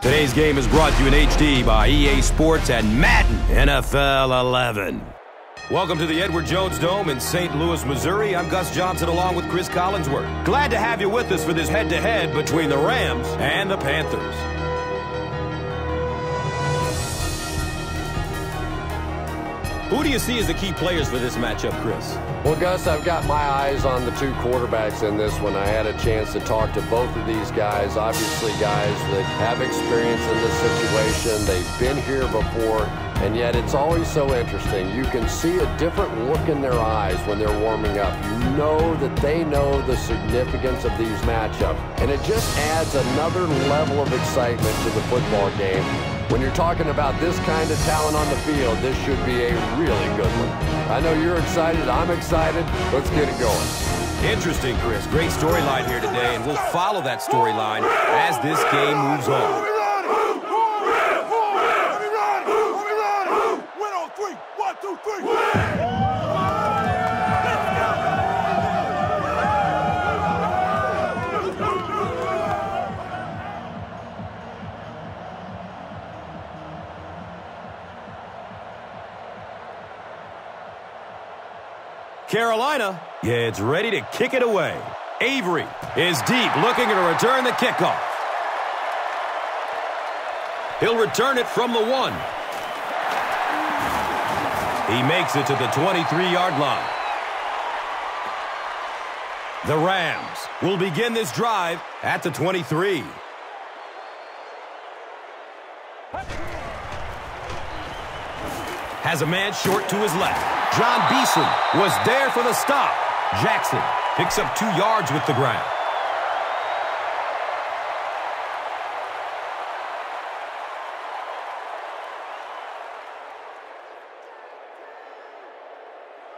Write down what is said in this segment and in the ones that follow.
Today's game is brought to you in HD by EA Sports and Madden NFL 11. Welcome to the Edward Jones Dome in St. Louis, Missouri. I'm Gus Johnson along with Cris Collinsworth. Glad to have you with us for this head-to-head between the Rams and the Panthers. Who do you see as the key players for this matchup, Cris? Well, Gus, I've got my eyes on the two quarterbacks in this one. I had a chance to talk to both of these guys, obviously guys that have experience in this situation. They've been here before, and yet it's always so interesting. You can see a different look in their eyes when they're warming up. You know that they know the significance of these matchups, and it just adds another level of excitement to the football game. When you're talking about this kind of talent on the field, this should be a really good one. I know you're excited. I'm excited. Let's get it going. Interesting, Cris. Great storyline here today, and we'll follow that storyline as this game moves on. Win on three. 1, 2, 3. Carolina gets ready to kick it away. Avery is deep, looking to return the kickoff. He'll return it from the 1. He makes it to the 23-yard line. The Rams will begin this drive at the 23. Has a man short to his left. John Beasley was there for the stop. Jackson picks up 2 yards with the ground.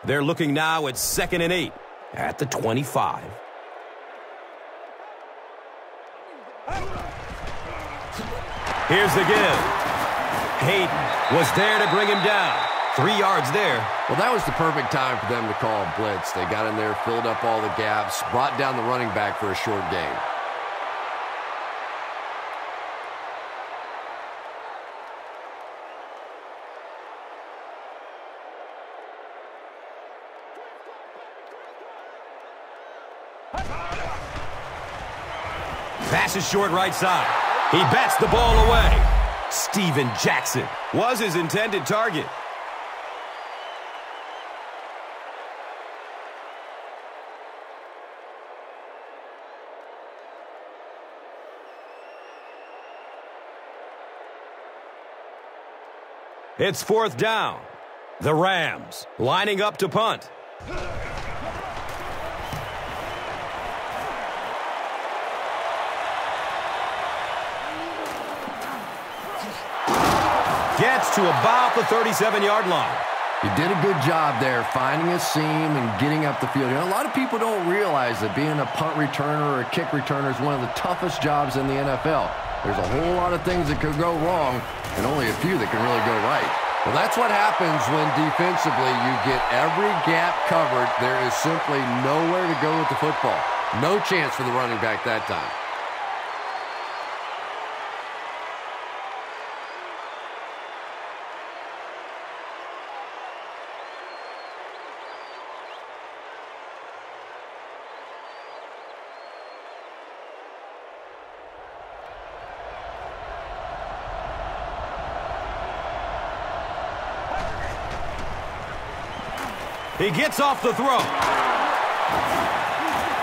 They're looking now at 2nd and 8 at the 25. Here's the give. Hayden was there to bring him down. 3 yards there. Well, that was the perfect time for them to call a blitz. They got in there, filled up all the gaps, brought down the running back for a short gain. Pass is short right side. He bats the ball away. Steven Jackson was his intended target. It's 4th down. The Rams lining up to punt. Gets to about the 37-yard line. You did a good job there finding a seam and getting up the field. You know, a lot of people don't realize that being a punt returner or a kick returner is one of the toughest jobs in the NFL. There's a whole lot of things that could go wrong and only a few that can really go right. Well, that's what happens when defensively you get every gap covered. There is simply nowhere to go with the football. No chance for the running back that time. He gets off the throw.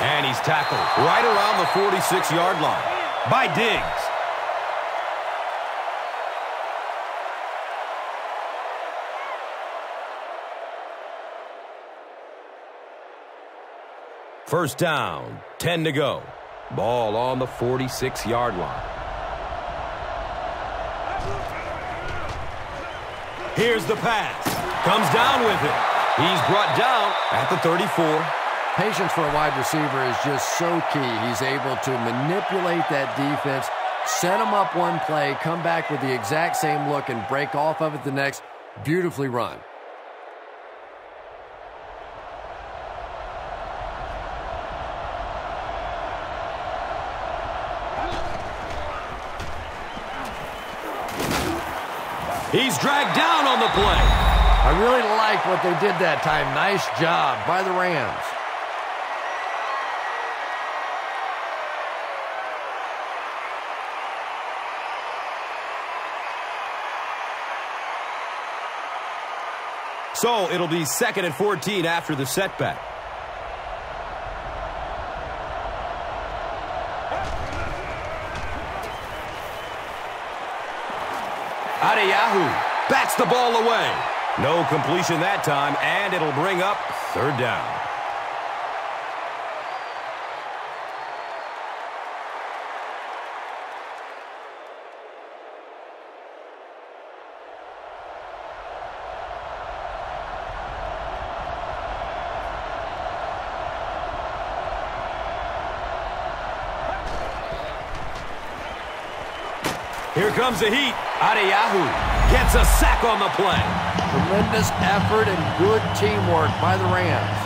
And he's tackled right around the 46-yard line by Diggs. First down, 10 to go. Ball on the 46-yard line. Here's the pass. Comes down with it. He's brought down at the 34. Patience for a wide receiver is just so key. He's able to manipulate that defense, set them up one play, come back with the exact same look, and break off of it the next. Beautifully run. He's dragged down on the play. I really like what they did that time. Nice job by the Rams. So it'll be 2nd and 14 after the setback. Adeyahu bats the ball away. No completion that time, and it'll bring up 3rd down. Here comes the heat. Adeyahu gets a sack on the play. Tremendous effort and good teamwork by the Rams.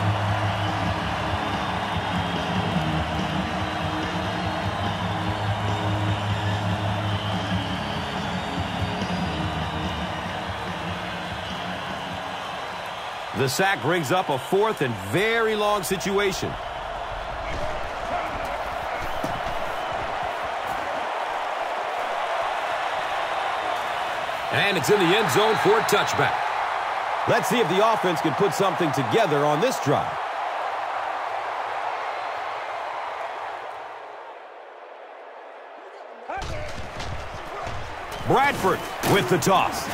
The sack brings up a 4th and very long situation. And it's in the end zone for a touchback. Let's see if the offense can put something together on this drive. Bradford with the toss.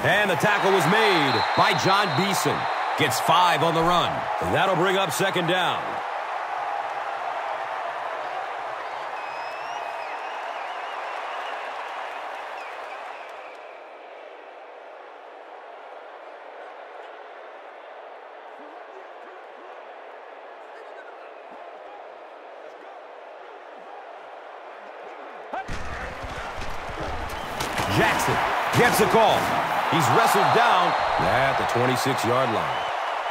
And the tackle was made by John Beeson. Gets 5 on the run. And that'll bring up 2nd down. Jackson gets a call. He's wrestled down at the 26-yard line.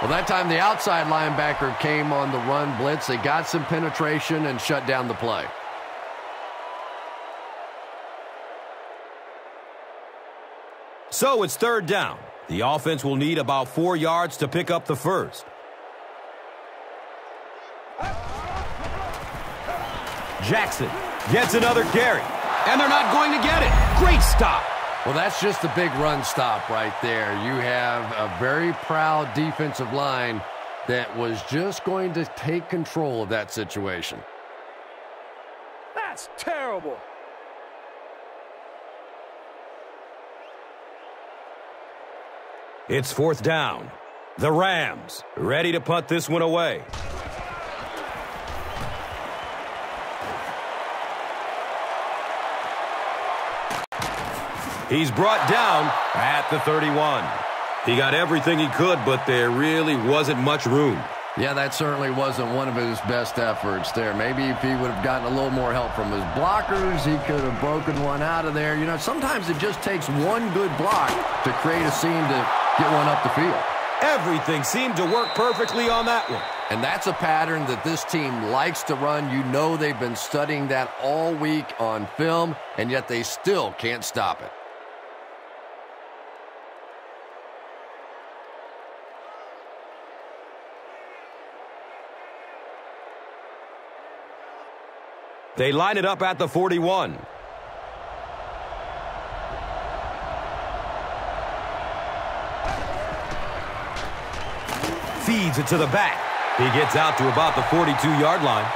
Well, that time the outside linebacker came on the run blitz. They got some penetration and shut down the play. So it's 3rd down. The offense will need about 4 yards to pick up the first. Jackson gets another carry. And they're not going to get it. Great stop. Well, that's just a big run stop right there. You have a very proud defensive line that was just going to take control of that situation. That's terrible. It's 4th down. The Rams ready to punt this one away. He's brought down at the 31. He got everything he could, but there really wasn't much room. Yeah, that certainly wasn't one of his best efforts there. Maybe if he would have gotten a little more help from his blockers, he could have broken one out of there. You know, sometimes it just takes one good block to create a seam to get one up the field. Everything seemed to work perfectly on that one. And that's a pattern that this team likes to run. You know they've been studying that all week on film, and yet they still can't stop it. They line it up at the 41. Feeds it to the back. He gets out to about the 42-yard line.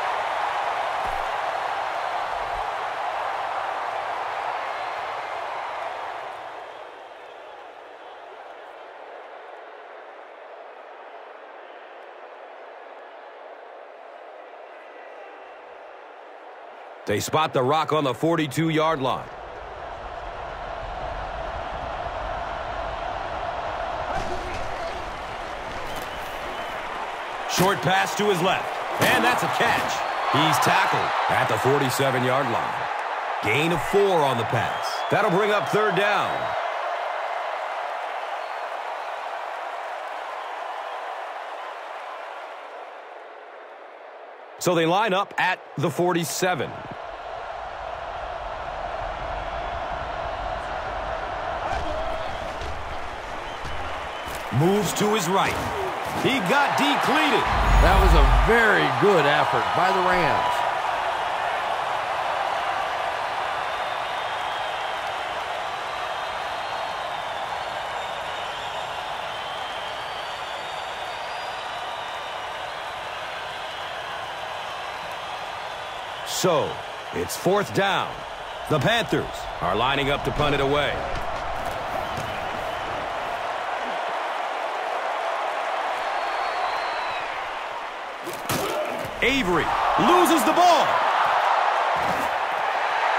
They spot the rock on the 42-yard line. Short pass to his left, and that's a catch. He's tackled at the 47-yard line. Gain of 4 on the pass. That'll bring up 3rd down. So they line up at the 47. Moves to his right. He got decleated. That was a very good effort by the Rams. So, it's 4th down. The Panthers are lining up to punt it away. Avery loses the ball.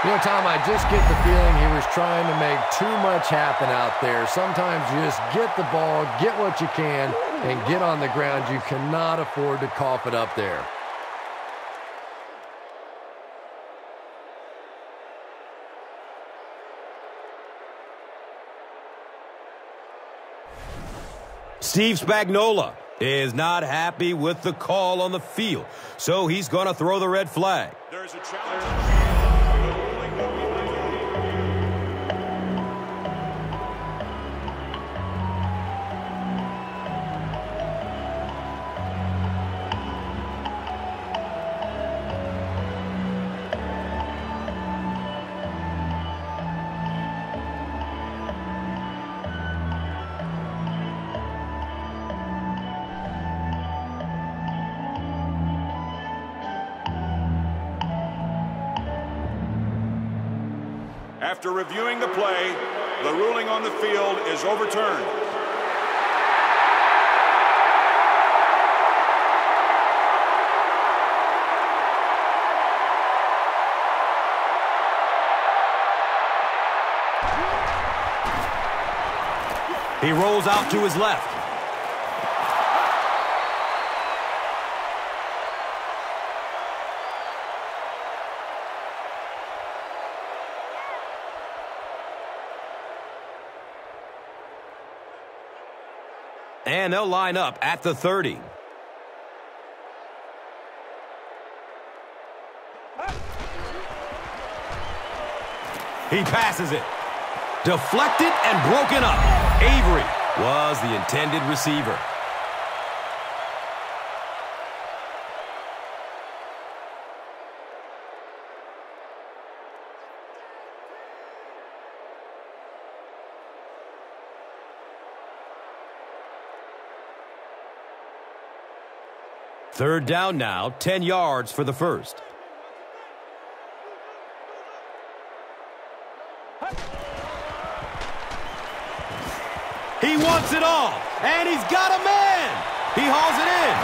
You know, Tom, I just get the feeling he was trying to make too much happen out there. Sometimes you just get the ball, get what you can, and get on the ground. You cannot afford to cough it up there. Steve Spagnuolo is not happy with the call on the field, so he's going to throw the red flag. There's a challenge. After reviewing the play, the ruling on the field is overturned. He rolls out to his left. And they'll line up at the 30. He passes it. Deflected and broken up. Avery was the intended receiver. Third down now, 10 yards for the first. He wants it all, and he's got a man. He hauls it in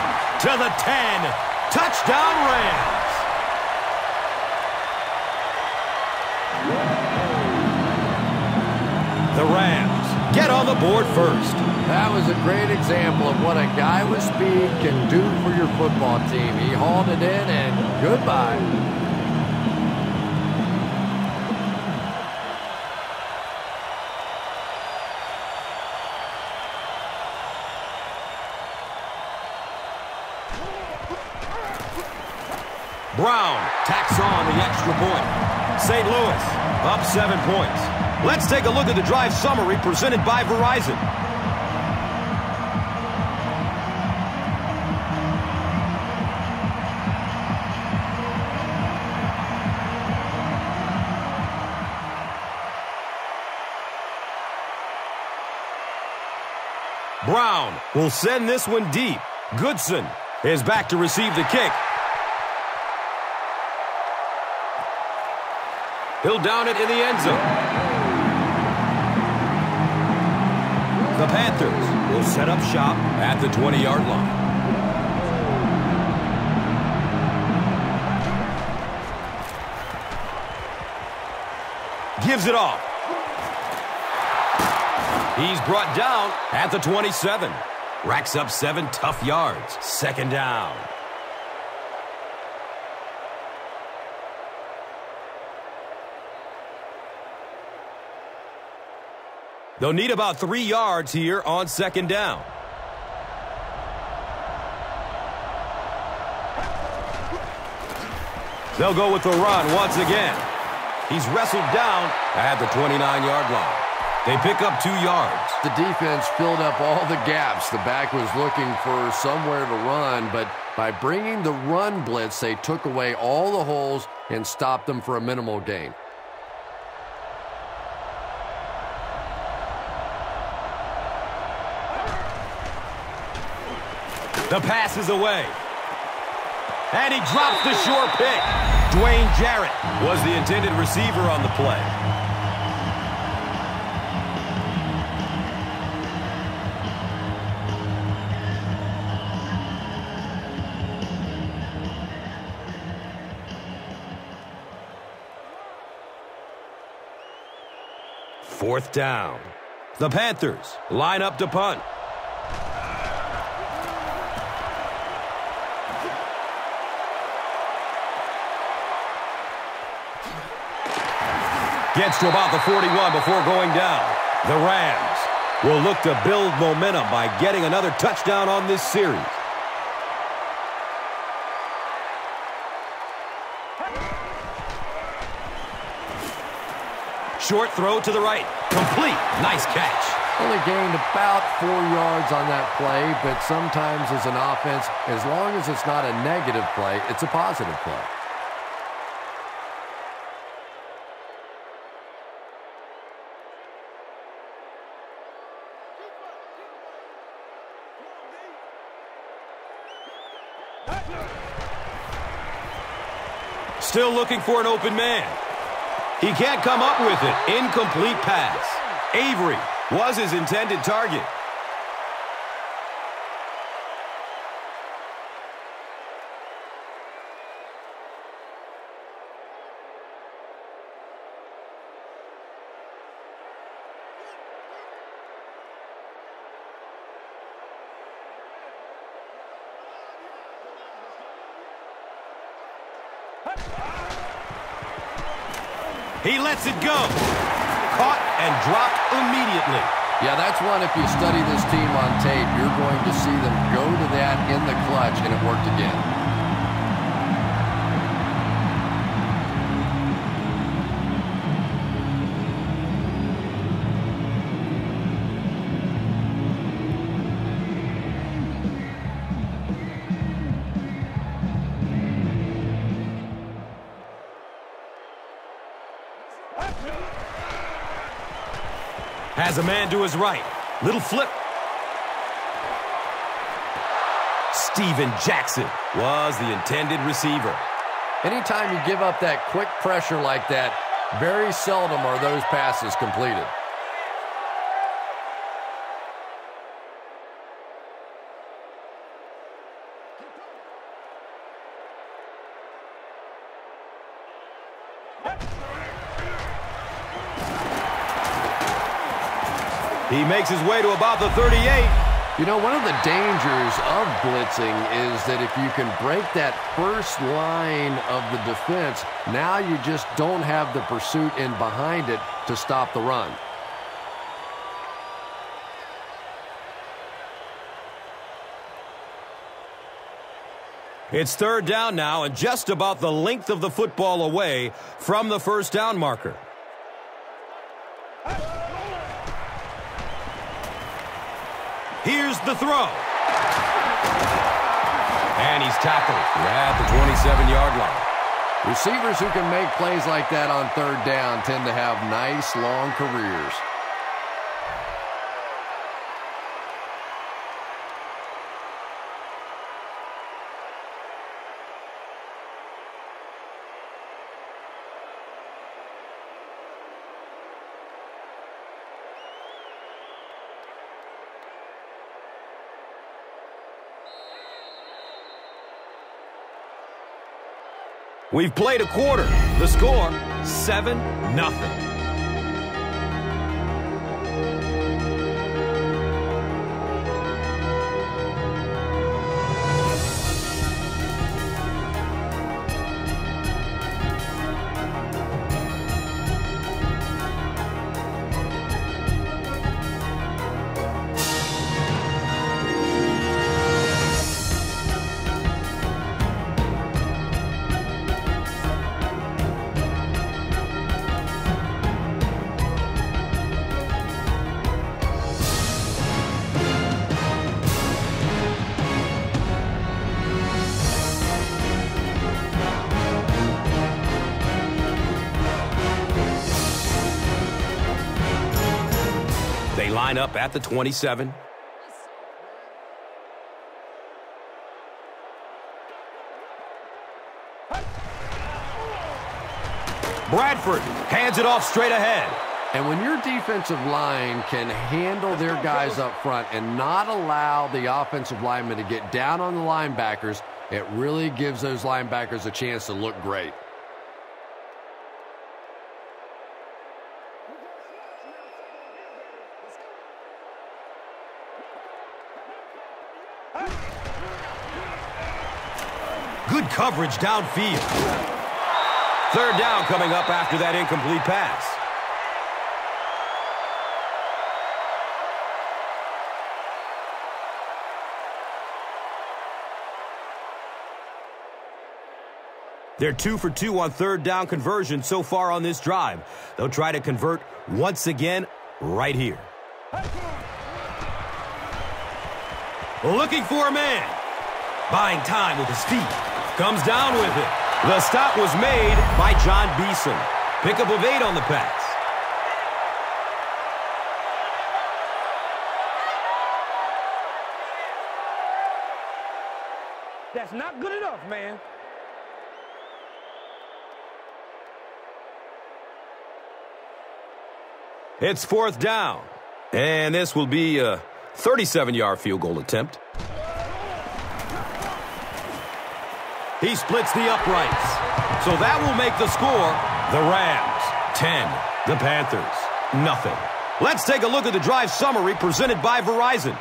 to the 10. Touchdown, Rams. The Rams get on the board first. That was a great example of what a guy with speed can do for your football team. He hauled it in, and goodbye. Brown tacks on the extra point. St. Louis up 7 points. Let's take a look at the drive summary presented by Verizon. Brown will send this one deep. Goodson is back to receive the kick. He'll down it in the end zone. The Panthers will set up shop at the 20-yard line. Gives it off. He's brought down at the 27. Racks up 7 tough yards. 2nd down. They'll need about 3 yards here on 2nd down. They'll go with the run once again. He's wrestled down at the 29-yard line. They pick up 2 yards. The defense filled up all the gaps. The back was looking for somewhere to run, but by bringing the run blitz, they took away all the holes and stopped them for a minimal gain. The pass is away. And he drops the short pick. Dwayne Jarrett was the intended receiver on the play. Fourth down. The Panthers line up to punt. Gets to about the 41 before going down. The Rams will look to build momentum by getting another touchdown on this series. Short throw to the right. Complete. Nice catch. Only gained about 4 yards on that play, but sometimes as an offense, as long as it's not a negative play, it's a positive play. Still looking for an open man. He can't come up with it. Incomplete pass. Avery was his intended target. He lets it go. Caught and dropped immediately. Yeah, that's one, if you study this team on tape, you're going to see them go to that in the clutch, and it worked again. Has a man to his right. Little flip. Steven Jackson was the intended receiver. Anytime you give up that quick pressure like that, very seldom are those passes completed. He makes his way to about the 38. You know, one of the dangers of blitzing is that if you can break that first line of the defense, now you just don't have the pursuit in behind it to stop the run. It's third down now and just about the length of the football away from the first down marker. Here's the throw. And he's tackled at the 27-yard line. Receivers who can make plays like that on third down tend to have nice, long careers. We've played a quarter. The score, 7-0. line up at the 27. Bradford hands it off straight ahead. And when your defensive line can handle their guys up front and not allow the offensive linemen to get down on the linebackers, it really gives those linebackers a chance to look great. Good coverage downfield. Third down coming up after that incomplete pass. They're 2 for 2 on third down conversion so far on this drive. They'll try to convert once again right here. Looking for a man. Buying time with his feet. Comes down with it. The stop was made by John Beeson. Pickup of 8 on the pass. That's not good enough, man. It's fourth down. And this will be a 37-yard field goal attempt. He splits the uprights. So that will make the score the Rams 10, the Panthers nothing. Let's take a look at the drive summary presented by Verizon.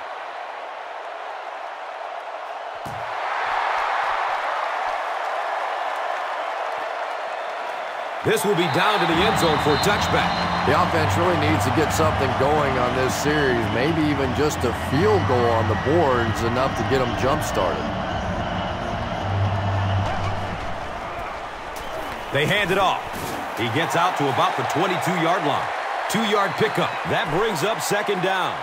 This will be down to the end zone for a touchback. The offense really needs to get something going on this series. Maybe even just a field goal on the boards enough to get them jump-started. They hand it off. He gets out to about the 22-yard line. 2-yard pickup. That brings up second down.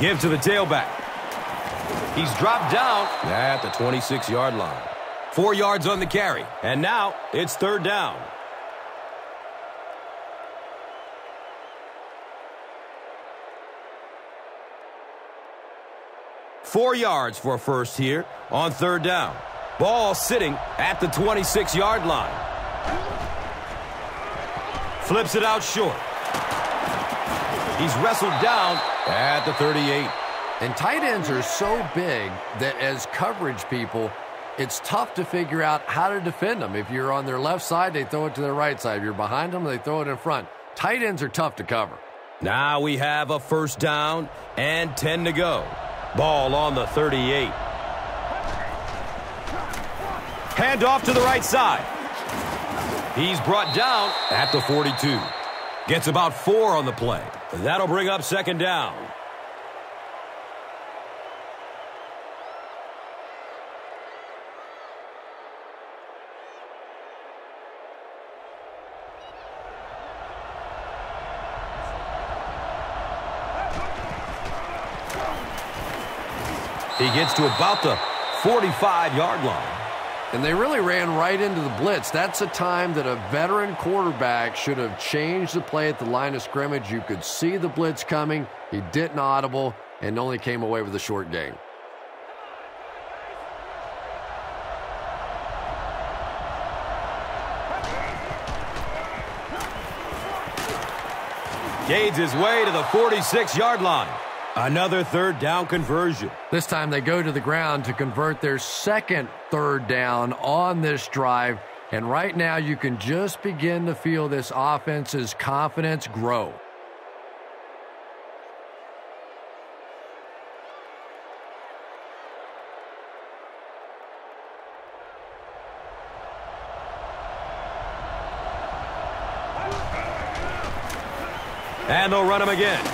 Give to the tailback. He's dropped down at the 26-yard line. 4 yards on the carry. And now it's third down. Four yards for a first here on third down. Ball sitting at the 26-yard line. Flips it out short. He's wrestled down at the 38. And tight ends are so big that as coverage people, it's tough to figure out how to defend them. If you're on their left side, they throw it to their right side. If you're behind them, they throw it in front. Tight ends are tough to cover. Now we have a first down and 10 to go. Ball on the 38. Hand off to the right side. He's brought down at the 42. Gets about 4 on the play. That'll bring up second down. He gets to about the 45-yard line. And they really ran right into the blitz. That's a time that a veteran quarterback should have changed the play at the line of scrimmage. You could see the blitz coming. He didn't audible and only came away with a short gain. Gains his way to the 46-yard line. Another third down conversion. This time they go to the ground to convert their second third down on this drive. And right now you can just begin to feel this offense's confidence grow. And they'll run him again.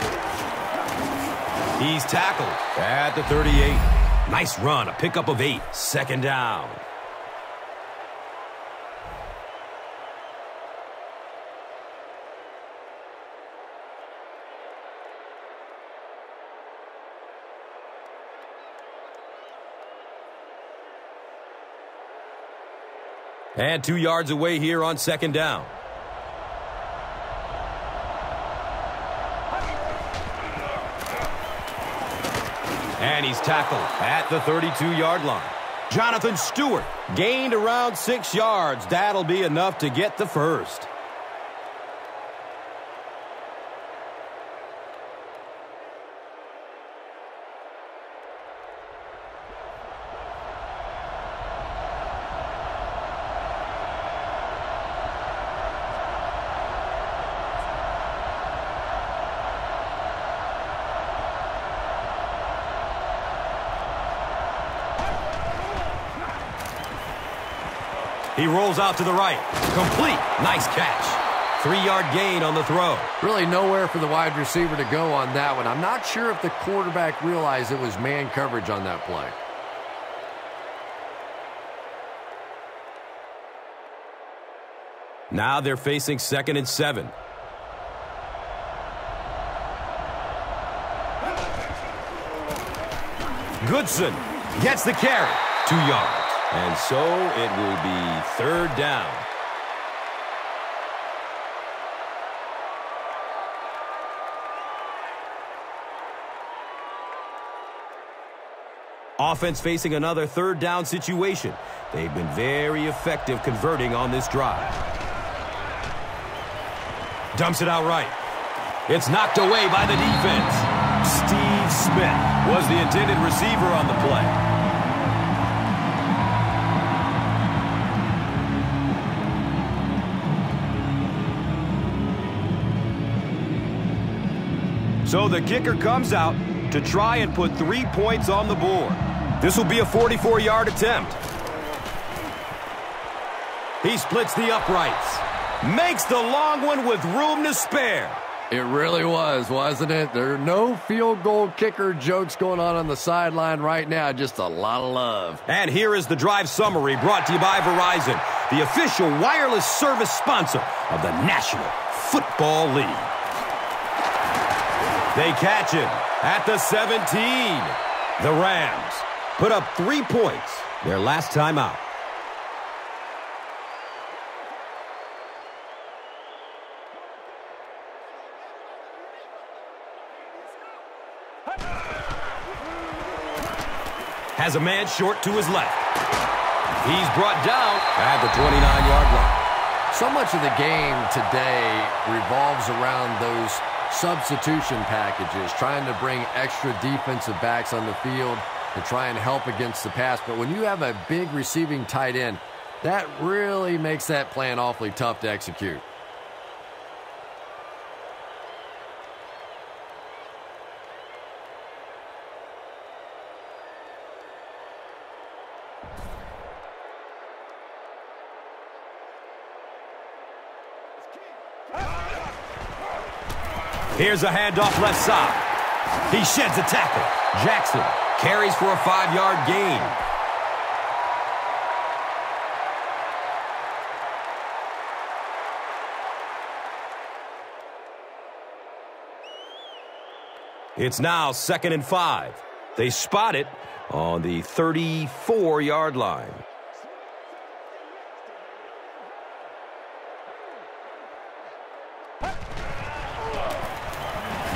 He's tackled at the 38. Nice run, a pickup of 8. Second down. And 2 yards away here on second down. And he's tackled at the 32-yard line. Jonathan Stewart gained around 6 yards. That'll be enough to get the first. He rolls out to the right. Complete. Nice catch. 3-yard gain on the throw. Really nowhere for the wide receiver to go on that one. I'm not sure if the quarterback realized it was man coverage on that play. Now they're facing 2nd and 7. Goodson gets the carry. 2 yards. And so it will be 3rd down. Offense facing another 3rd down situation. They've been very effective converting on this drive. Dumps it out right. It's knocked away by the defense. Steve Smith was the intended receiver on the play. So the kicker comes out to try and put 3 points on the board. This will be a 44-yard attempt. He splits the uprights. Makes the long one with room to spare. It really was, wasn't it? There are no field goal kicker jokes going on the sideline right now. Just a lot of love. And here is the drive summary brought to you by Verizon, the official wireless service sponsor of the National Football League. They catch him at the 17. The Rams put up 3 points their last time out. Has a man short to his left. He's brought down at the 29-yard line. So much of the game today revolves around those substitution packages, trying to bring extra defensive backs on the field to try and help against the pass. But when you have a big receiving tight end, that really makes that plan awfully tough to execute. Here's a handoff left side. He sheds a tackle. Jackson carries for a 5-yard gain. It's now 2nd and 5. They spot it on the 34-yard line.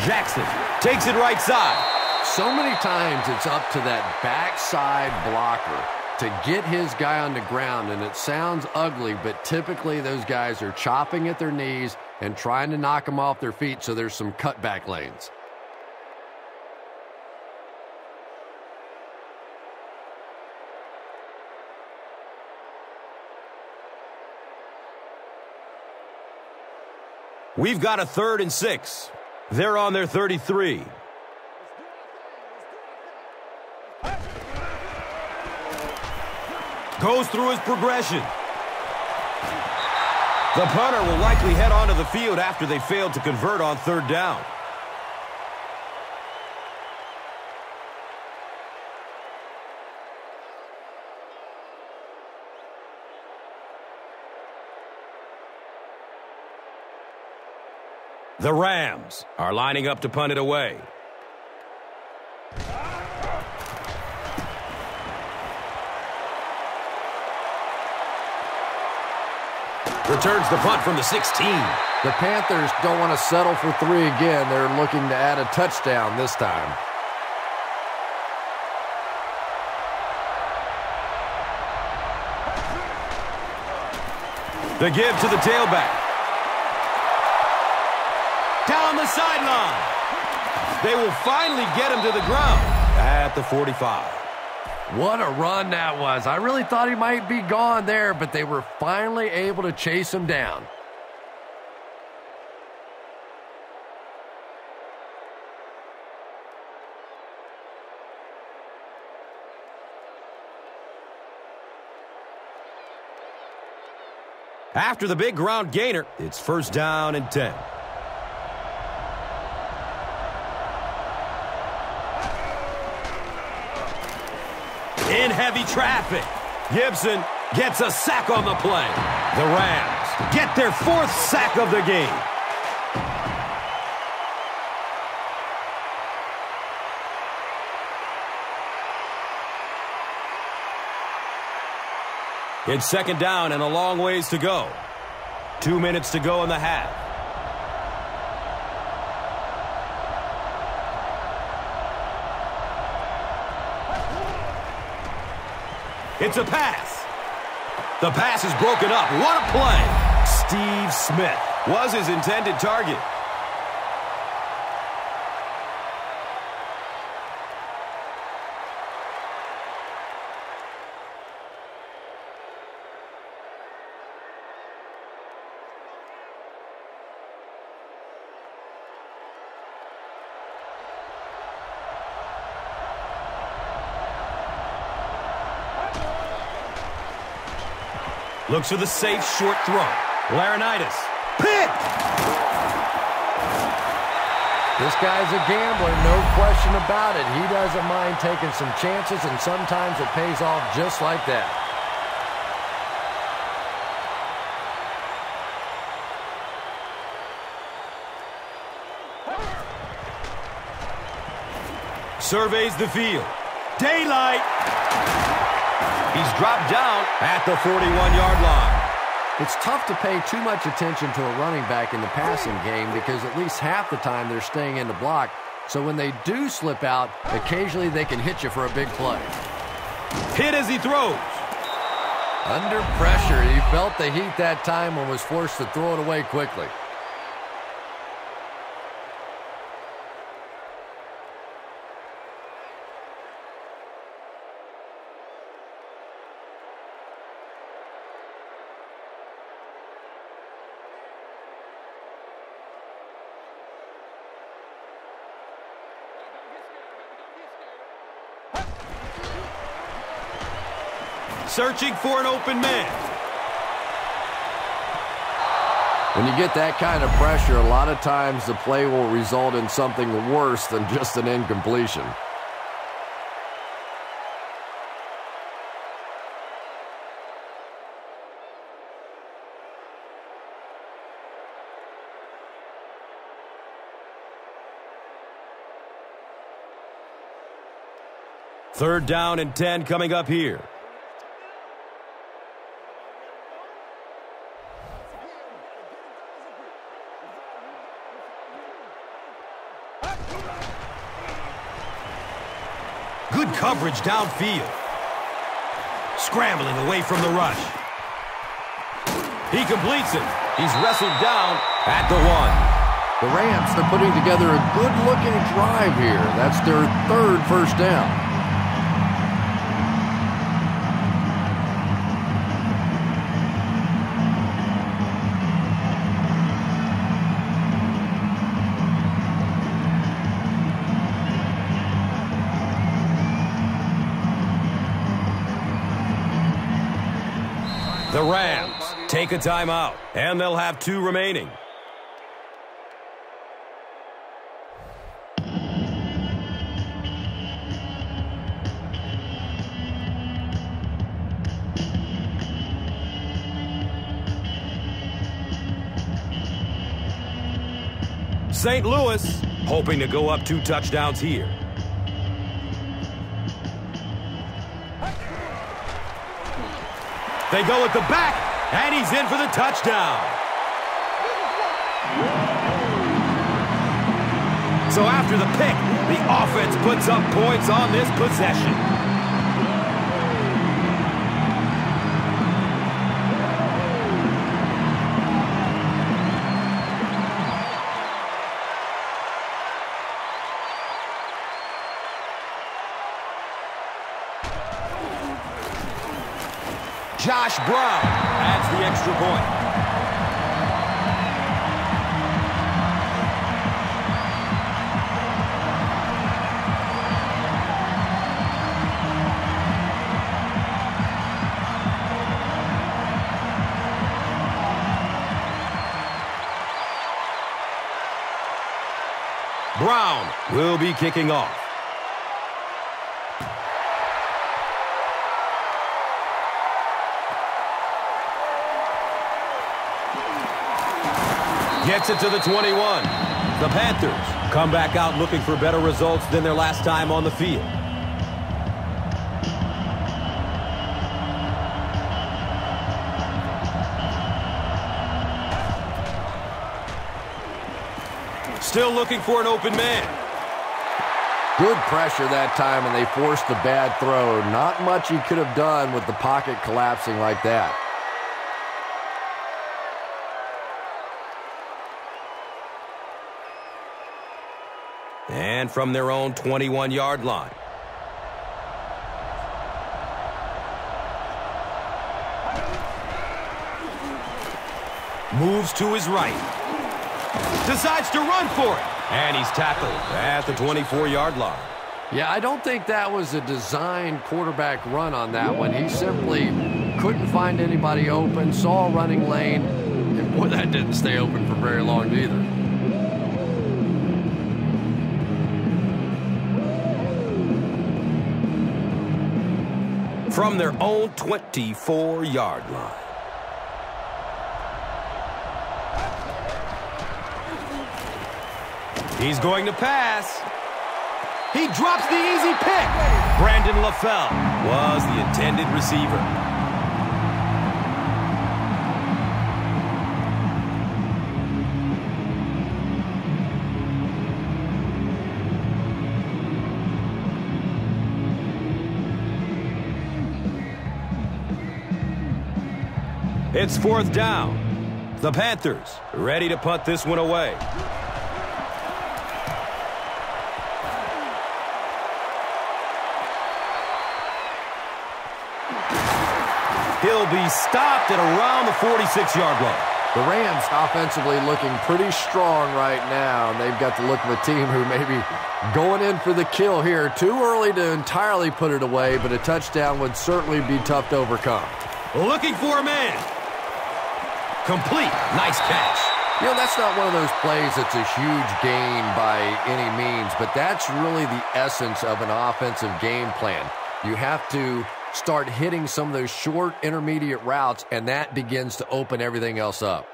Jackson takes it right side. So many times it's up to that backside blocker to get his guy on the ground, and it sounds ugly, but typically those guys are chopping at their knees and trying to knock them off their feet, so there's some cutback lanes. We've got a 3rd and 6. They're on their 33. Goes through his progression. The punter will likely head onto the field after they failed to convert on 3rd down. The Rams are lining up to punt it away. Returns the punt from the 16. The Panthers don't want to settle for 3 again. They're looking to add a touchdown this time. The give to the tailback. Down the sideline. They will finally get him to the ground at the 45. What a run that was. I really thought he might be gone there, but they were finally able to chase him down. After the big ground gainer, it's first down and 10. In heavy traffic, Gibson gets a sack on the play. The Rams get their 4th sack of the game. It's second down and a long ways to go. 2 minutes to go in the half. It's a pass. The pass is broken up. What a play. Steve Smith was his intended target. Looks for the safe short throw. Laurinaitis. Picked! This guy's a gambler, no question about it. He doesn't mind taking some chances, and sometimes it pays off just like that. Surveys the field. Daylight! He's dropped down at the 41-yard line. It's tough to pay too much attention to a running back in the passing game because at least half the time they're staying in the block. So when they do slip out, occasionally they can hit you for a big play. Hit as he throws. Under pressure, he felt the heat that time and was forced to throw it away quickly. Searching for an open man. When you get that kind of pressure, a lot of times the play will result in something worse than just an incompletion. Third down and 10 coming up here. Good coverage downfield. Scrambling away from the rush. He completes it. He's wrestled down at the 1. The Rams, they're putting together a good-looking drive here. That's their 3rd first down. The Rams take a timeout, and they'll have 2 remaining. St. Louis hoping to go up 2 touchdowns here. They go at the back. And he's in for the touchdown. So after the pick, the offense puts up points on this possession. Josh Brown adds the extra point. Brown will be kicking off. Gets it to the 21. The Panthers come back out looking for better results than their last time on the field. Still looking for an open man. Good pressure that time, and they forced the bad throw. Not much he could have done with the pocket collapsing like that. And from their own 21-yard line. Moves to his right. Decides to run for it. And he's tackled at the 24-yard line. Yeah, I don't think that was a designed quarterback run on that one. He simply couldn't find anybody open, saw a running lane, and boy, that didn't stay open for very long either. From their own 24-yard line. He's going to pass. He drops the easy pick. Brandon LaFell was the intended receiver. It's fourth down. The Panthers ready to punt this one away. He'll be stopped at around the 46-yard line. The Rams offensively looking pretty strong right now. They've got the look of a team who may be going in for the kill here. Too early to entirely put it away, but a touchdown would certainly be tough to overcome. Looking for a man. Complete. Nice catch. You know, that's not one of those plays that's a huge gain by any means, but that's really the essence of an offensive game plan. You have to start hitting some of those short, intermediate routes, and that begins to open everything else up.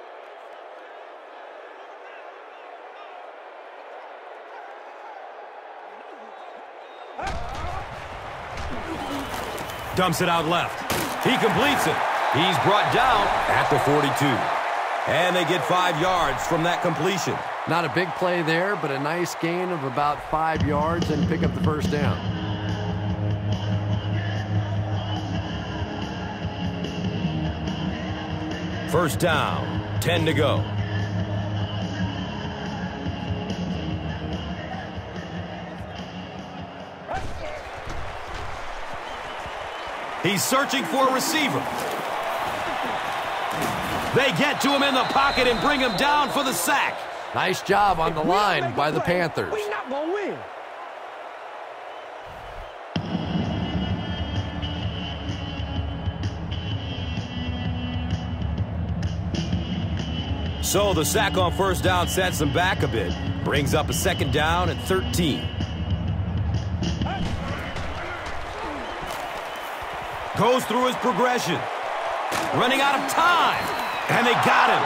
Dumps it out left. He completes it. He's brought down at the 42. And they get 5 yards from that completion. Not a big play there, but a nice gain of about 5 yards and pick up the first down. First down, 10 to go. He's searching for a receiver. They get to him in the pocket and bring him down for the sack. Nice job on the line by the Panthers. We're not going to win. So the sack on first down sets them back a bit. Brings up a second down at 13. Goes through his progression. Running out of time. And they got him.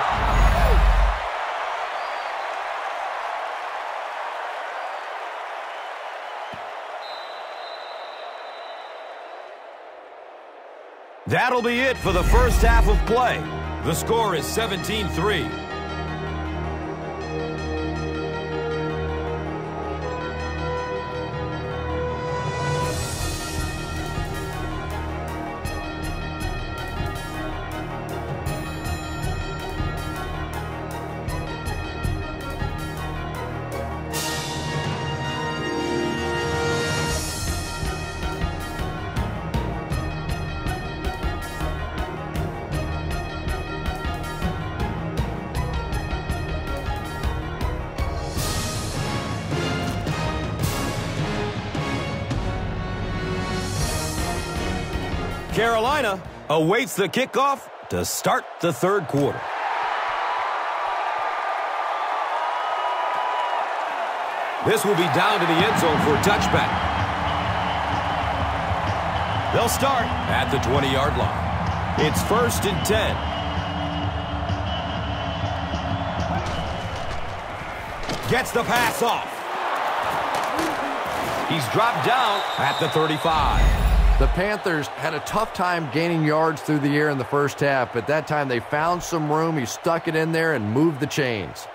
That'll be it for the first half of play. The score is 17-3. Carolina awaits the kickoff to start the third quarter. This will be down to the end zone for a touchback. They'll start at the 20-yard line. It's 1st and 10. Gets the pass off. He's dropped down at the 35. The Panthers had a tough time gaining yards through the air in the first half, but that time they found some room. He stuck it in there and moved the chains.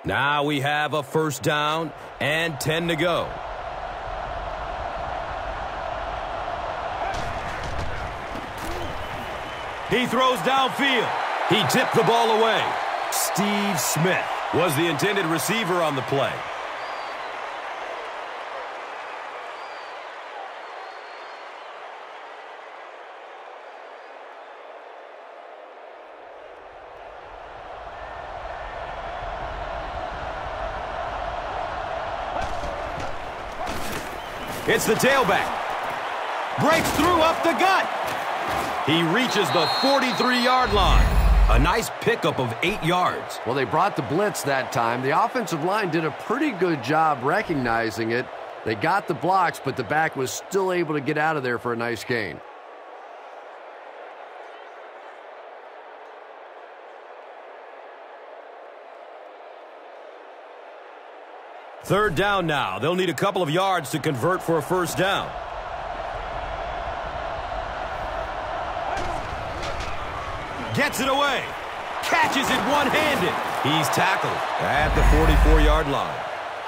Now we have a 1st down and 10 to go. He throws downfield. He tipped the ball away. Steve Smith was the intended receiver on the play. It's the tailback. Breaks through up the gut. He reaches the 43-yard line. A nice pickup of 8 yards. Well, they brought the blitz that time. The offensive line did a pretty good job recognizing it. They got the blocks, but the back was still able to get out of there for a nice gain. Third down now. They'll need a couple of yards to convert for a 1st down. Gets it away. Catches it one-handed. He's tackled at the 44-yard line.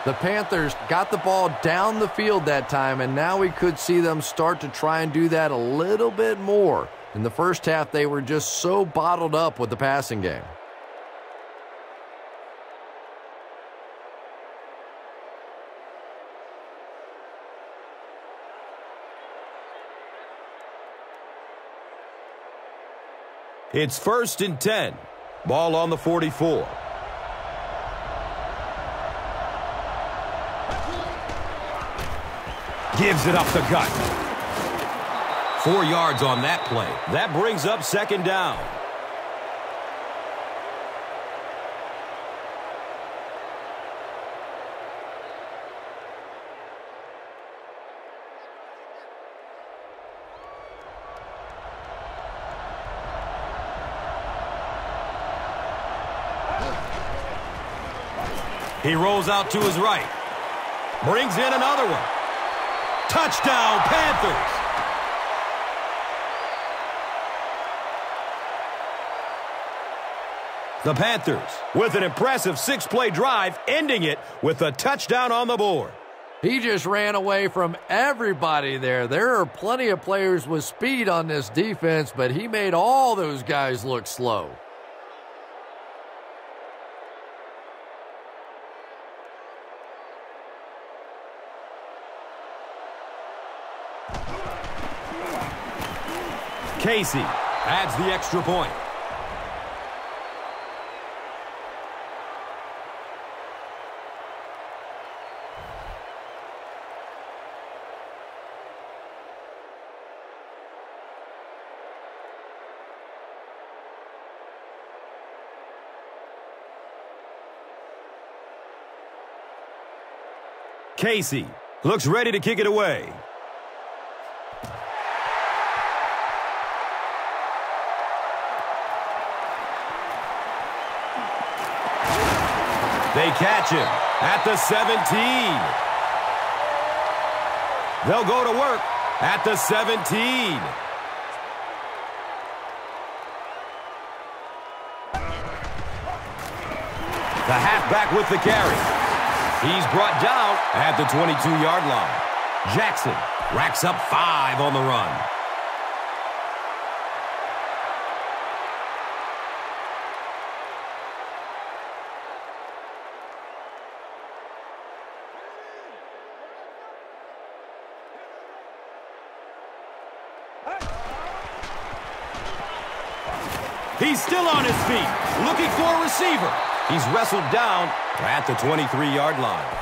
The Panthers got the ball down the field that time, and now we could see them start to try and do that a little bit more. In the first half, they were just so bottled up with the passing game. It's 1st and 10. Ball on the 44. Gives it up the gut. 4 yards on that play. That brings up 2nd down. He rolls out to his right. Brings in another one. Touchdown, Panthers. The Panthers with an impressive 6-play drive, ending it with a touchdown on the board. He just ran away from everybody there. There are plenty of players with speed on this defense, but he made all those guys look slow. Casey adds the extra point. Casey looks ready to kick it away. They catch him at the 17. They'll go to work at the 17. The halfback with the carry. He's brought down at the 22-yard line. Jackson racks up 5 on the run. He's still on his feet, looking for a receiver. He's wrestled down at the 23-yard line.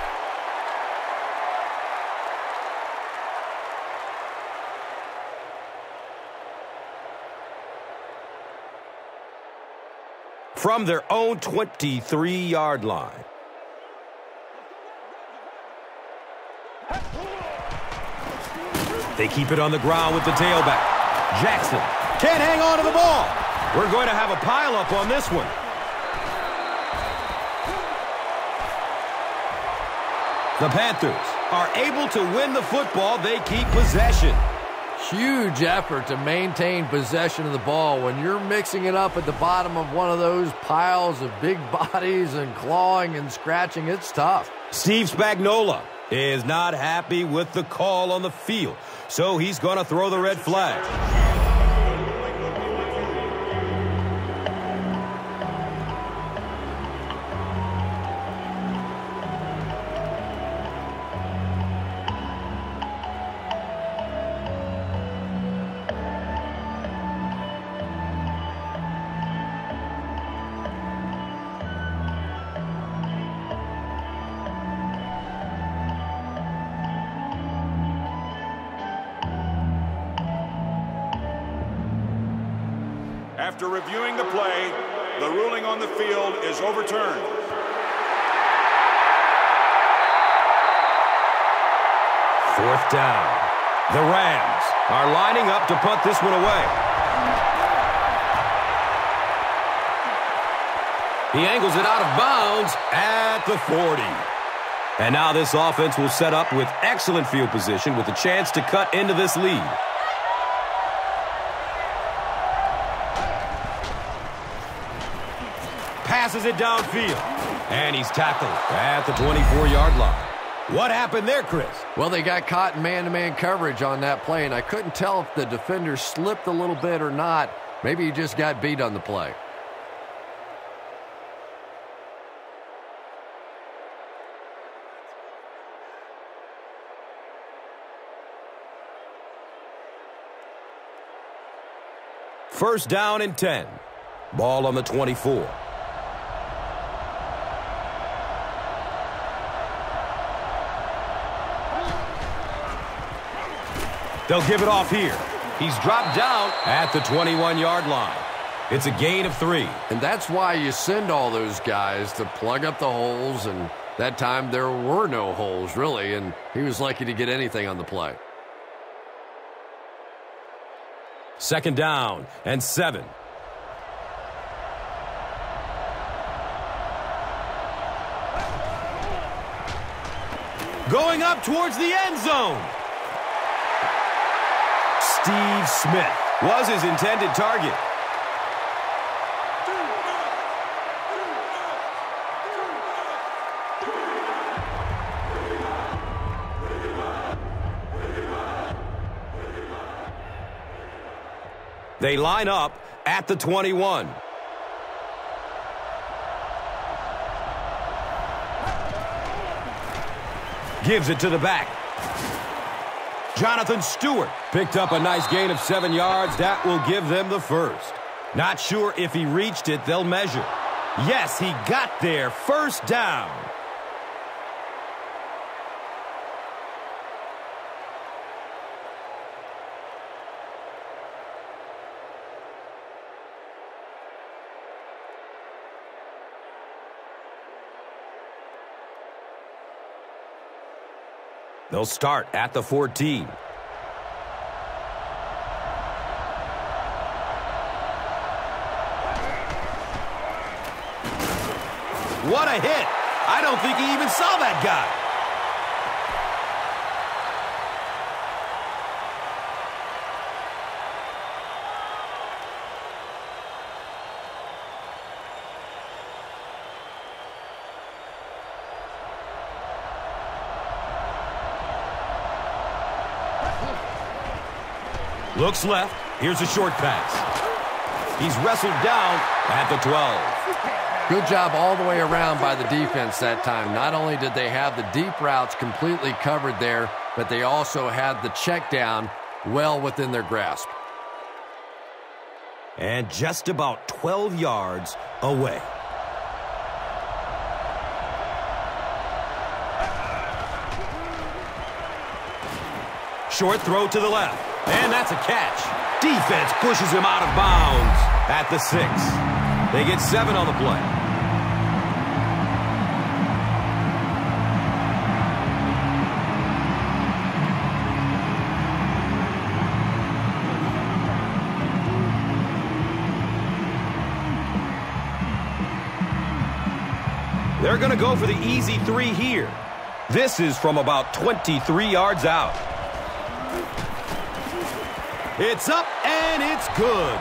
From their own 23-yard line. They keep it on the ground with the tailback. Jackson can't hang on to the ball. We're going to have a pileup on this one. The Panthers are able to win the football. They keep possession. Huge effort to maintain possession of the ball. When you're mixing it up at the bottom of one of those piles of big bodies and clawing and scratching, it's tough. Steve Spagnuolo is not happy with the call on the field, so he's going to throw the red flag. After reviewing the play, the ruling on the field is overturned. Fourth down. The Rams are lining up to punt this one away. He angles it out of bounds at the 40. And now this offense will set up with excellent field position with a chance to cut into this lead. Passes it downfield, and he's tackled at the 24-yard line. What happened there, Chris? Well, they got caught in man-to-man coverage on that play, and I couldn't tell if the defender slipped a little bit or not. Maybe he just got beat on the play. First down and 10. Ball on the 24. They'll give it off here. He's dropped down at the 21-yard line. It's a gain of 3. And that's why you send all those guys to plug up the holes, and that time there were no holes, really, and he was lucky to get anything on the play. Second down and 7. Going up towards the end zone. Steve Smith was his intended target. They line up at the 21. Gives it to the back. Jonathan Stewart picked up a nice gain of 7 yards. That will give them the first. Not sure if he reached it. They'll measure. Yes, he got there. First down. They'll start at the 14. What a hit. I don't think he even saw that guy. Looks left. Here's a short pass. He's wrestled down at the 12. Good job all the way around by the defense that time. Not only did they have the deep routes completely covered there, but they also had the check down well within their grasp. And just about 12 yards away. Short throw to the left. And that's a catch. Defense pushes him out of bounds at the 6. They get 7 on the play. They're going to go for the easy 3 here. This is from about 23 yards out. It's up, and it's good.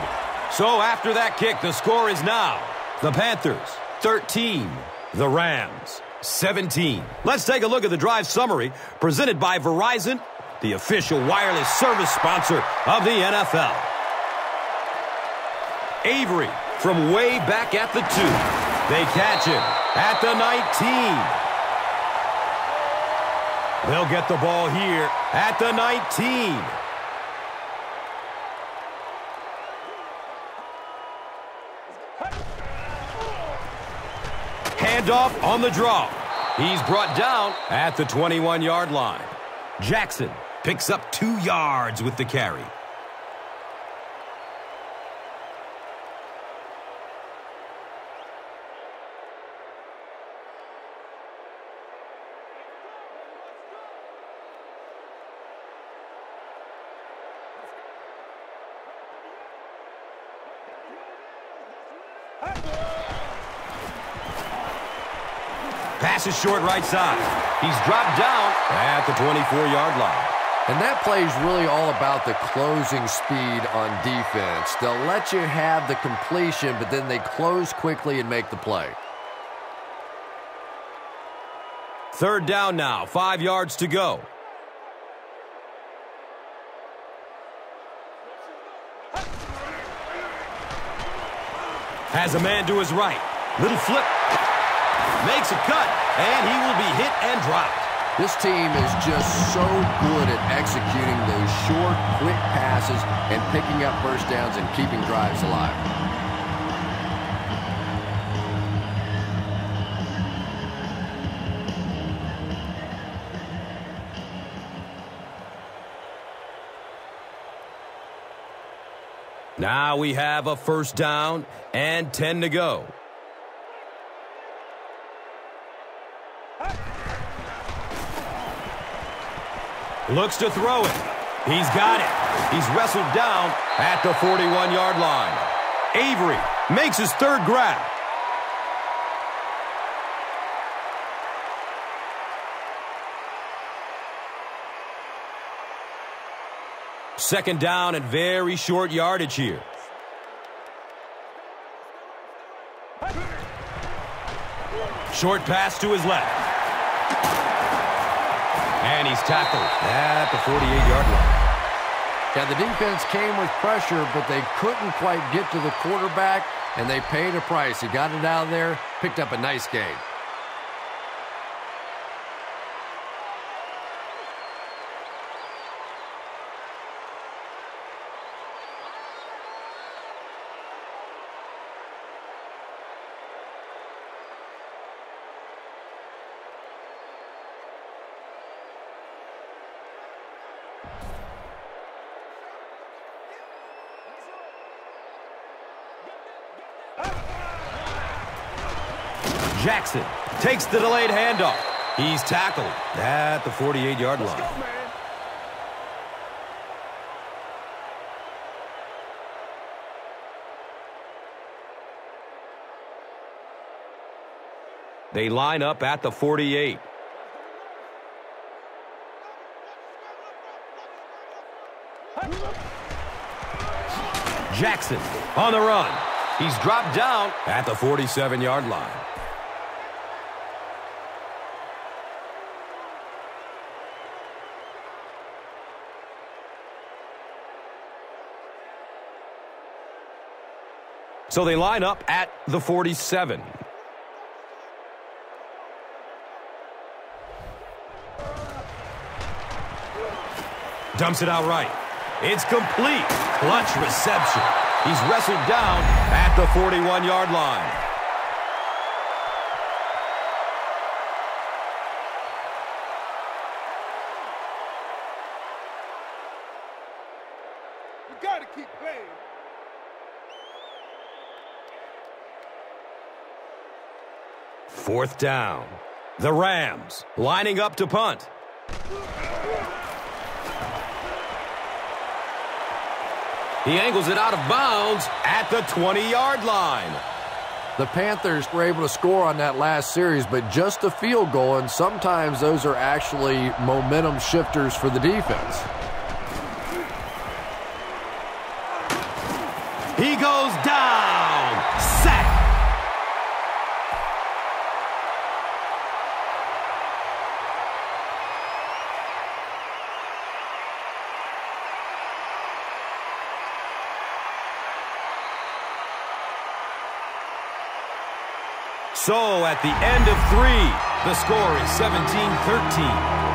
So after that kick, the score is now the Panthers 13, the Rams 17. Let's take a look at the drive summary presented by Verizon, the official wireless service sponsor of the NFL. Avery from way back at the 2. They catch him at the 19. They'll get the ball here at the 19. Handoff on the draw. He's brought down at the 21-yard line. Jackson picks up 2 yards with the carry. Pass is short right side. He's dropped down at the 24-yard line. And that play is really all about the closing speed on defense. They'll let you have the completion, but then they close quickly and make the play. 3rd down now, 5 yards to go. Has a man to his right. Little flip. Makes a cut, and he will be hit and dropped. This team is just so good at executing those short, quick passes and picking up first downs and keeping drives alive. Now we have a 1st down and 10 to go. Looks to throw it. He's got it. He's wrestled down at the 41-yard line. Avery makes his 3rd grab. Second down and very short yardage here. Short pass to his left. And he's tackled at the 48-yard line. Yeah, the defense came with pressure, but they couldn't quite get to the quarterback, and they paid a price. He got it out of there, picked up a nice gain. Jackson takes the delayed handoff. He's tackled at the 48-yard line. Let's go, man. They line up at the 48. Jackson on the run. He's dropped down at the 47-yard line. So they line up at the 47. Dumps it out right. It's complete. Clutch reception. He's wrestled down at the 41-yard line. You got to keep playing. Fourth down. The Rams lining up to punt. He angles it out of bounds at the 20-yard line. The Panthers were able to score on that last series, but just a field goal, and sometimes those are actually momentum shifters for the defense. He goes down. Sack. So, at the end of 3, the score is 17-13.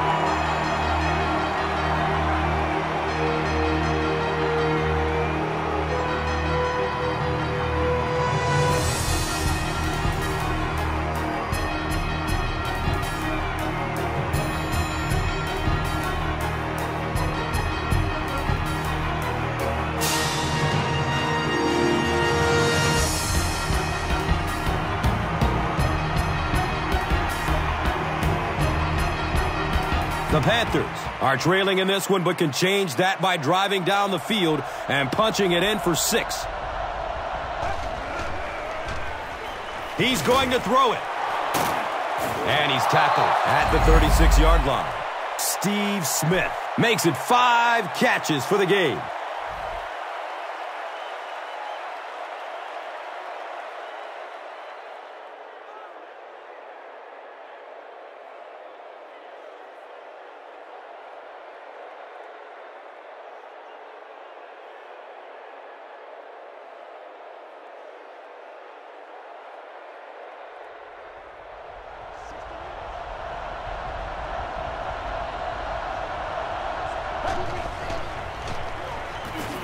The Panthers are trailing in this one, but can change that by driving down the field and punching it in for 6. He's going to throw it. And he's tackled at the 36-yard line. Steve Smith makes it 5 catches for the game.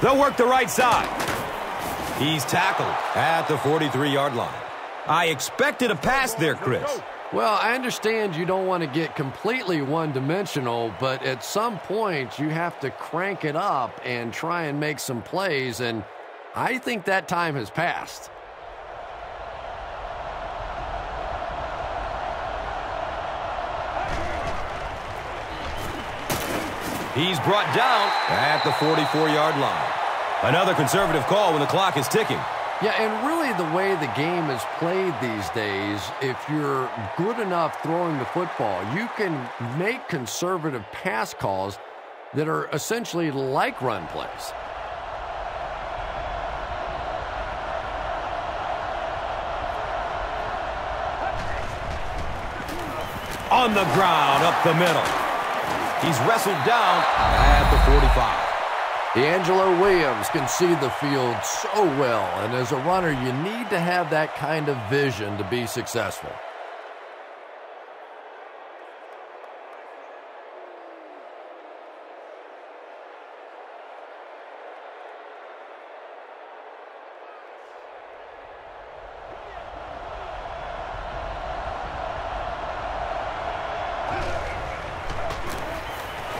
They'll work the right side. He's tackled at the 43-yard line. I expected a pass there, Chris. Well, I understand you don't want to get completely one-dimensional, but at some point you have to crank it up and try and make some plays, and I think that time has passed. He's brought down at the 44-yard line. Another conservative call when the clock is ticking. Yeah, and really the way the game is played these days, if you're good enough throwing the football, you can make conservative pass calls that are essentially like run plays. On the ground, up the middle. He's wrestled down at the 45. D'Angelo Williams can see the field so well, and as a runner, you need to have that kind of vision to be successful.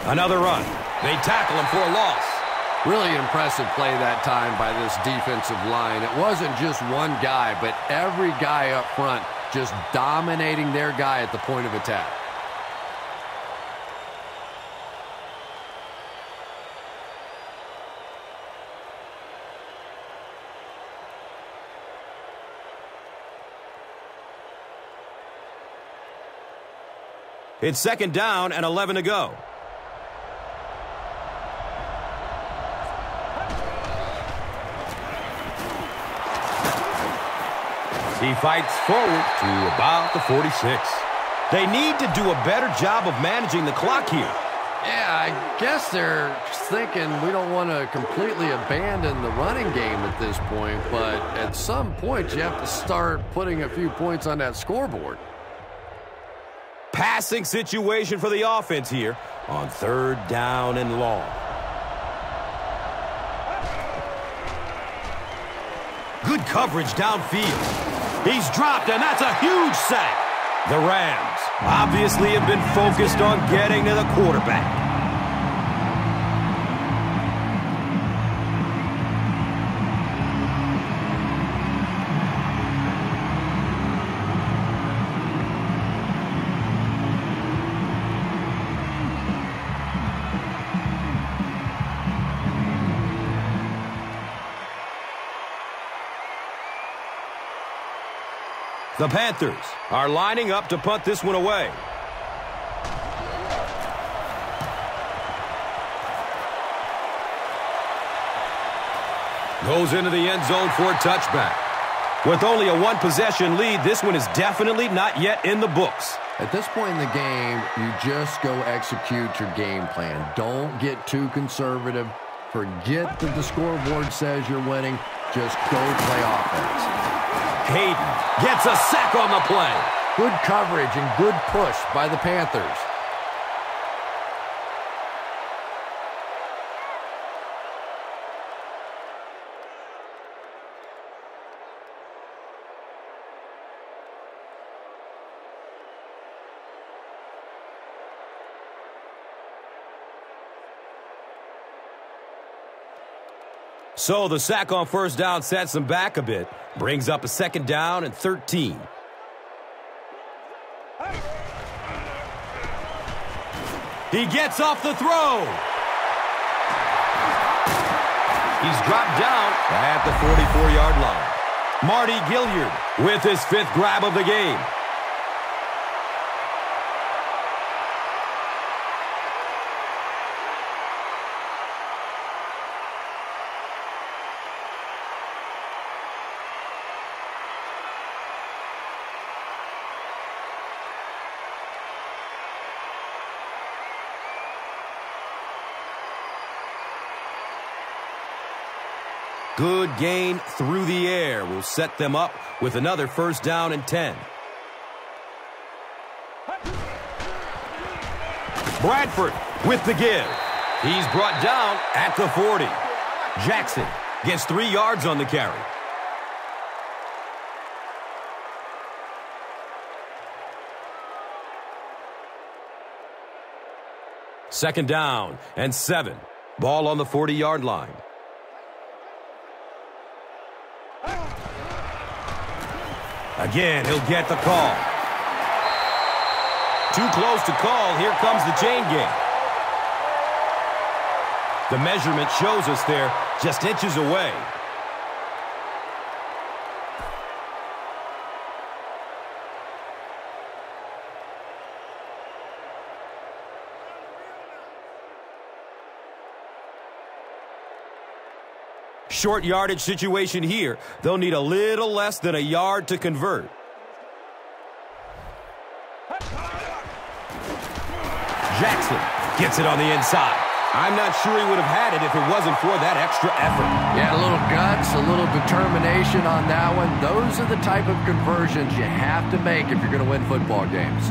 Another run. They tackle him for a loss. Really impressive play that time by this defensive line. It wasn't just one guy, but every guy up front just dominating their guy at the point of attack. It's 2nd down and 11 to go. He fights forward to about the 46. They need to do a better job of managing the clock here. Yeah, I guess they're thinking we don't want to completely abandon the running game at this point, but at some point you have to start putting a few points on that scoreboard. Passing situation for the offense here on 3rd down and long. Good coverage downfield. He's dropped, and that's a huge sack. The Rams obviously have been focused on getting to the quarterback. The Panthers are lining up to punt this one away. Goes into the end zone for a touchback. With only a one-possession lead, this one is definitely not yet in the books. At this point in the game, you just go execute your game plan. Don't get too conservative. Forget that the scoreboard says you're winning. Just go play offense. Hayden gets a sack on the play. Good coverage and good push by the Panthers. So the sack on 1st down sets them back a bit. Brings up a 2nd down and 13. He gets off the throw. He's dropped down at the 44-yard line. Marty Gilliard with his 5th grab of the game. Good gain through the air will set them up with another 1st down and 10. Bradford with the give. He's brought down at the 40. Jackson gets 3 yards on the carry. Second down and 7. Ball on the 40-yard line. Again, he'll get the call. Too close to call. Here comes the chain gang. The measurement shows us they're just inches away. Short yardage situation here. They'll need a little less than a yard to convert. Jackson gets it on the inside. I'm not sure he would have had it if it wasn't for that extra effort. Yeah, a little guts, a little determination on that one. Those are the type of conversions you have to make if you're going to win football games.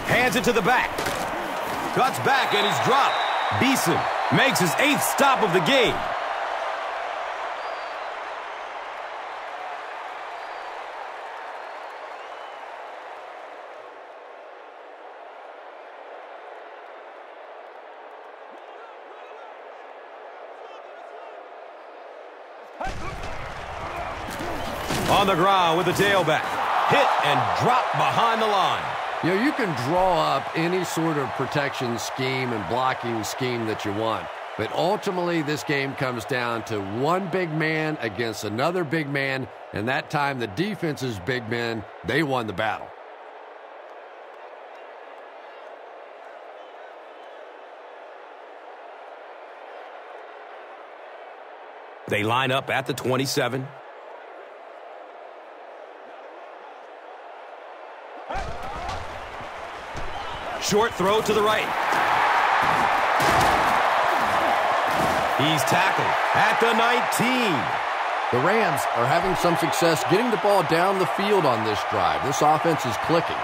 Hands it to the back. Cuts back and he's dropped. Beeson makes his 8th stop of the game. On the ground with the tailback. hit and dropped behind the line. You know, you can draw up any sort of protection scheme and blocking scheme that you want. But ultimately, this game comes down to one big man against another big man. And that time, the defense's big men, they won the battle. They line up at the 27. Short throw to the right. He's tackled at the 19. The Rams are having some success getting the ball down the field on this drive. This offense is clicking.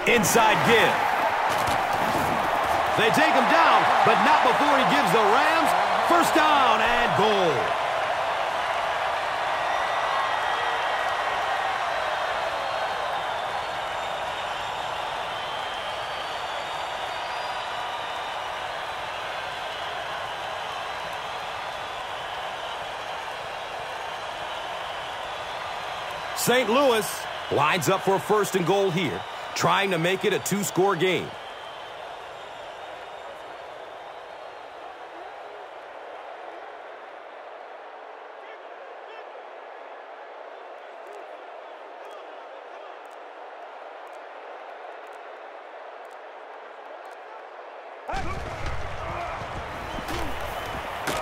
Inside give. They take him down, but not before he gives the Rams first down and goal. St. Louis lines up for first and goal here, trying to make it a two-score game.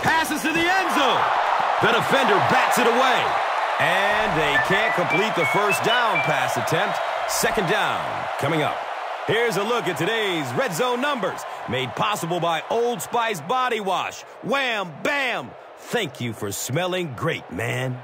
Passes to the end zone. The defender bats it away. And they can't complete the first down pass attempt. Second down coming up. Here's a look at today's Red Zone numbers, made possible by Old Spice Body Wash. Wham, bam. Thank you for smelling great, man.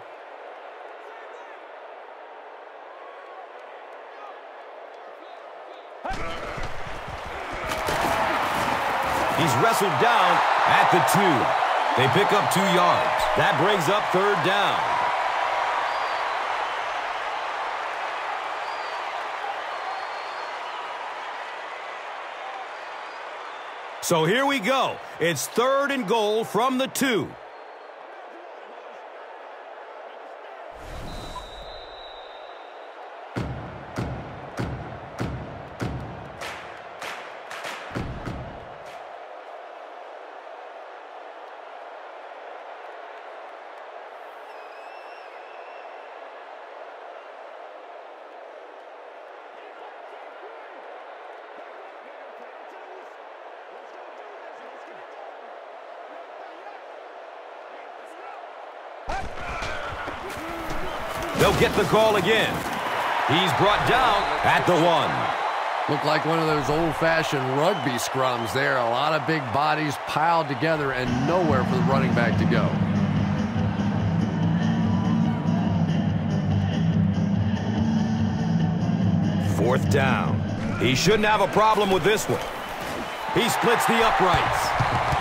He's wrestled down at the 2. They pick up 2 yards. That brings up third down. So here we go. It's third and goal from the 2. They'll get the call again. He's brought down at the 1. Looked like one of those old-fashioned rugby scrums there. A lot of big bodies piled together and nowhere for the running back to go. Fourth down. He shouldn't have a problem with this one. He splits the uprights.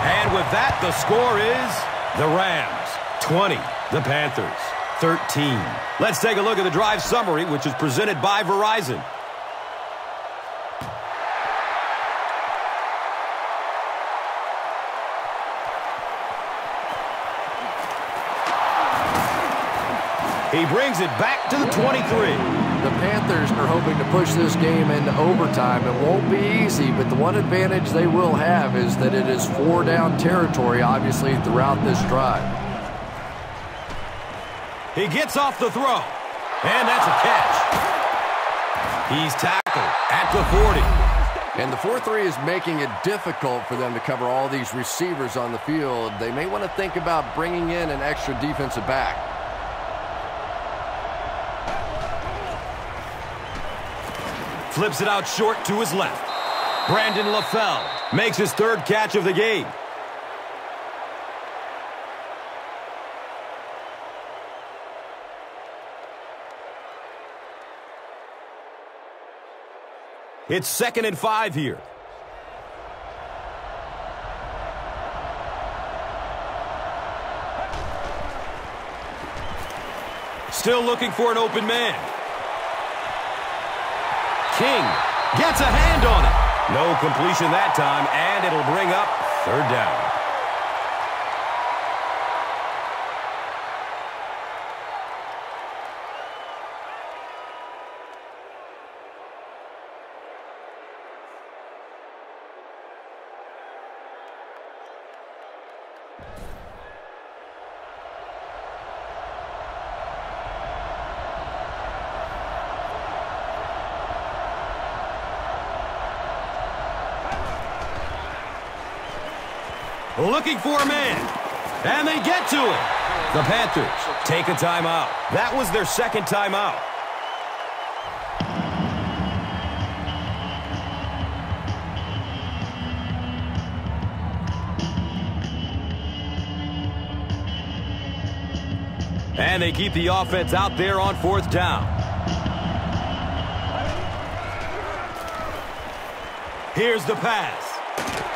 And with that, the score is the Rams 20, the Panthers 13. Let's take a look at the drive summary, which is presented by Verizon. He brings it back to the 23. The Panthers are hoping to push this game into overtime. It won't be easy, but the one advantage they will have is that it is 4-down territory, obviously, throughout this drive. He gets off the throw, and that's a catch. He's tackled at the 40. And the 4-3 is making it difficult for them to cover all these receivers on the field. They may want to think about bringing in an extra defensive back. Flips it out short to his left. Brandon LaFell makes his third catch of the game. It's 2nd and 5 here. Still looking for an open man. King gets a hand on it. No completion that time, and it'll bring up third down. Looking for a man, and they get to it. The Panthers take a timeout. That was their second timeout. And they keep the offense out there on fourth down. Here's the pass.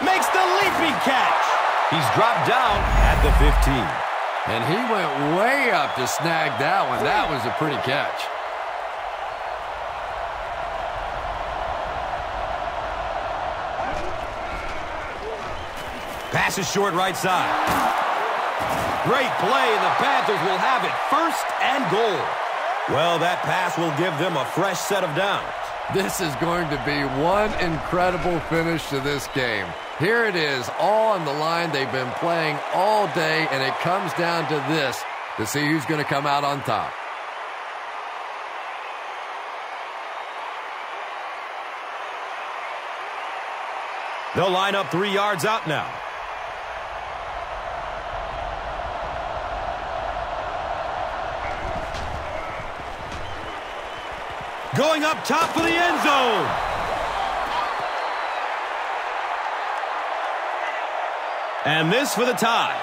Makes the leaping catch. He's dropped down at the 15. And he went way up to snag that one. That was a pretty catch. Pass is short right side. Great play, and the Panthers will have it first and goal. Well, that pass will give them a fresh set of downs. This is going to be one incredible finish to this game. Here it is, all on the line. They've been playing all day, and it comes down to this to see who's going to come out on top. They'll line up 3 yards out now. Going up top for the end zone. And this for the tie.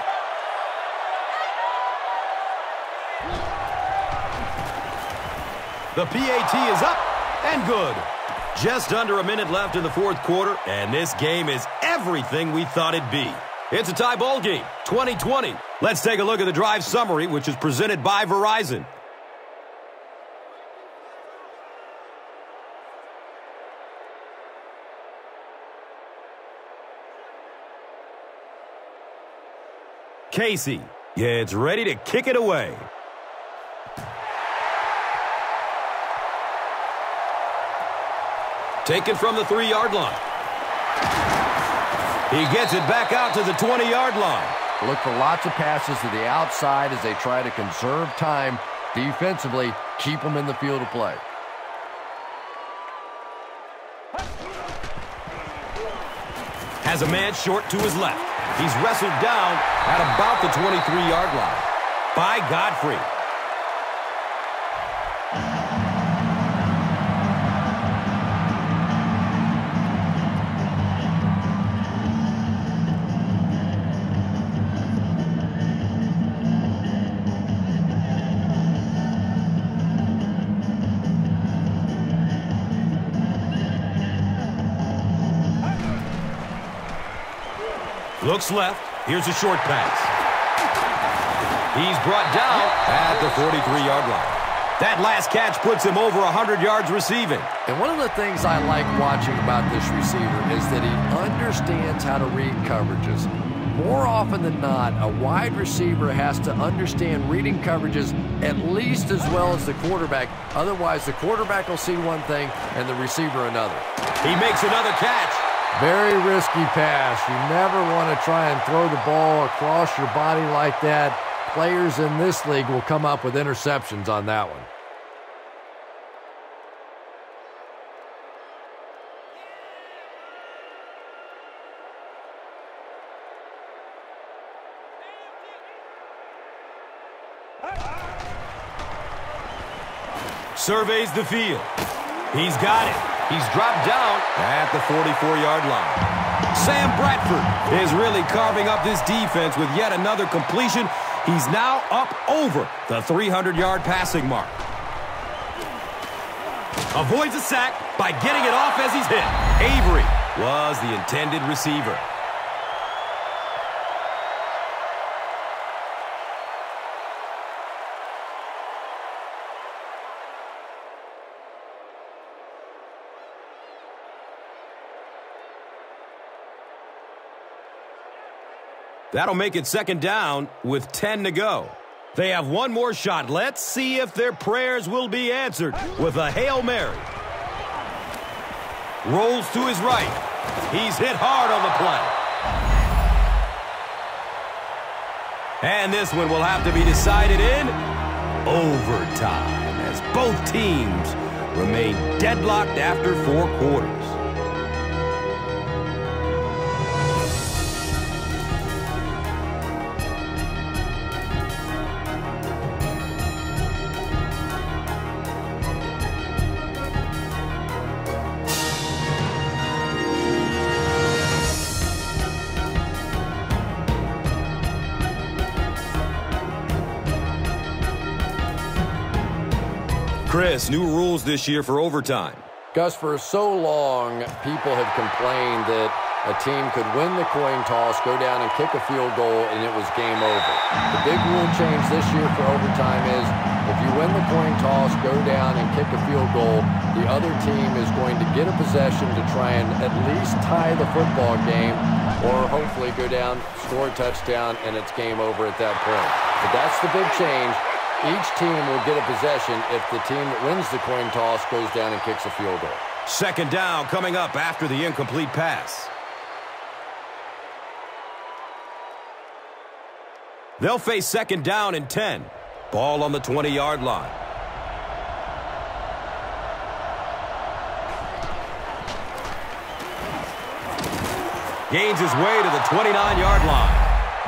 The PAT is up and good. Just under a minute left in the fourth quarter, and this game is everything we thought it'd be. It's a tie ball game, 20-20. Let's take a look at the drive summary, which is presented by Verizon. Casey gets ready to kick it away. Taken from the 3-yard line. He gets it back out to the 20-yard line. Look for lots of passes to the outside as they try to conserve time defensively, keep them in the field of play. Has a man short to his left. He's wrestled down at about the 23-yard line by Godfrey. Looks left. Here's a short pass. He's brought down at the 43-yard line. That last catch puts him over 100 yards receiving. And one of the things I like watching about this receiver is that he understands how to read coverages. More often than not, a wide receiver has to understand reading coverages at least as well as the quarterback. Otherwise, the quarterback will see one thing and the receiver another. He makes another catch. Very risky pass. You never want to try and throw the ball across your body like that. Players in this league will come up with interceptions on that one. Surveys the field. He's got it. He's dropped down at the 44-yard line. Sam Bradford is really carving up this defense with yet another completion. He's now up over the 300-yard passing mark. Avoids a sack by getting it off as he's hit. Avery was the intended receiver. That'll make it second down with 10 to go. They have one more shot. Let's see if their prayers will be answered with a Hail Mary. Rolls to his right. He's hit hard on the play. And this one will have to be decided in overtime as both teams remain deadlocked after 4 quarters. Chris, new rules this year for overtime. Gus, for so long, people have complained that a team could win the coin toss, go down and kick a field goal, and it was game over. The big rule change this year for overtime is if you win the coin toss, go down and kick a field goal, the other team is going to get a possession to try and at least tie the football game or hopefully go down, score a touchdown, and it's game over at that point. But that's the big change. Each team will get a possession if the team that wins the coin toss goes down and kicks a field goal. Second down coming up after the incomplete pass. They'll face second down and 10. Ball on the 20-yard line. Gains his way to the 29-yard line.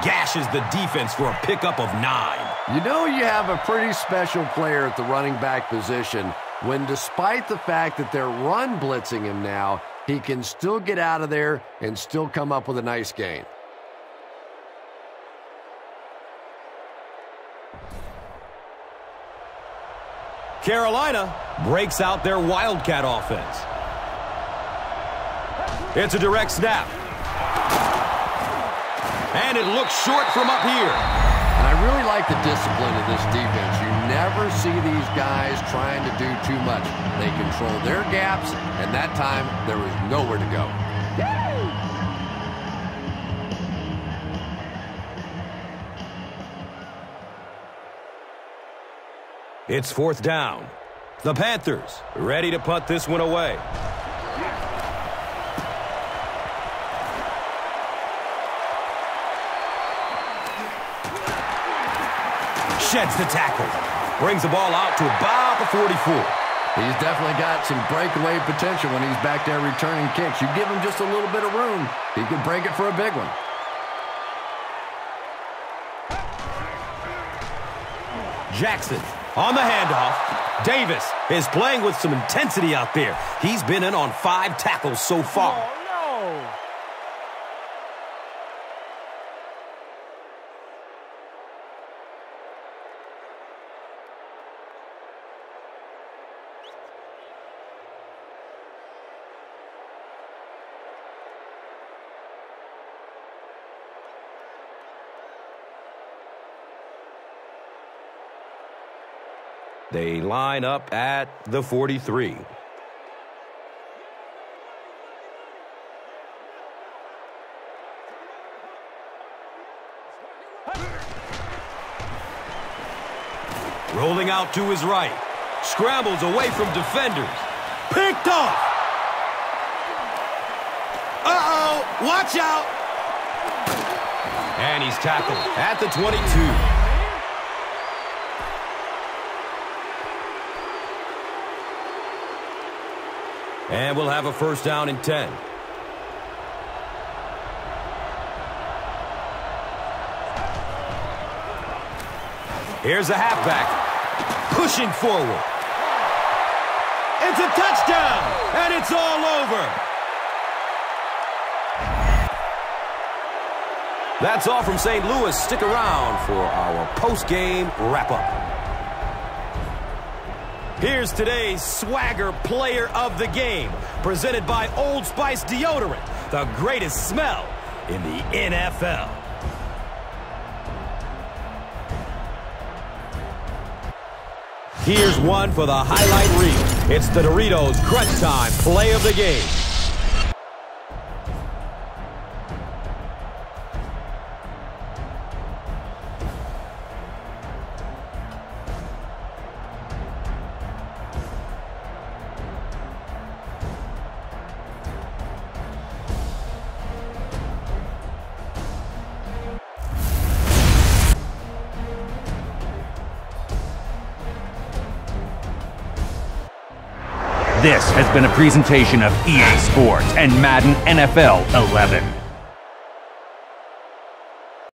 Gashes the defense for a pickup of 9. You know you have a pretty special player at the running back position when, despite the fact that they're run blitzing him now, he can still get out of there and still come up with a nice gain. Carolina breaks out their Wildcat offense. It's a direct snap. And it looks short from up here. And I really like the discipline of this defense. You never see these guys trying to do too much. They control their gaps, and that time there was nowhere to go. It's fourth down. The Panthers ready to punt this one away. Sheds the tackle. Brings the ball out to about the 44. He's definitely got some breakaway potential when he's back there returning kicks. You give him just a little bit of room, he could break it for a big one. Jackson on the handoff. Davis is playing with some intensity out there. He's been in on 5 tackles so far. Oh, no. They line up at the 43. Rolling out to his right. Scrambles away from defenders. Picked off. Uh-oh, watch out. And he's tackled at the 22. And we'll have a first down and 10. Here's a halfback. Pushing forward. It's a touchdown, and it's all over. That's all from St. Louis. Stick around for our post-game wrap-up. Here's today's Swagger Player of the Game, presented by Old Spice Deodorant, the greatest smell in the NFL. Here's one for the highlight reel. It's the Doritos Crunch Time Play of the Game. This has been a presentation of EA Sports and Madden NFL 11.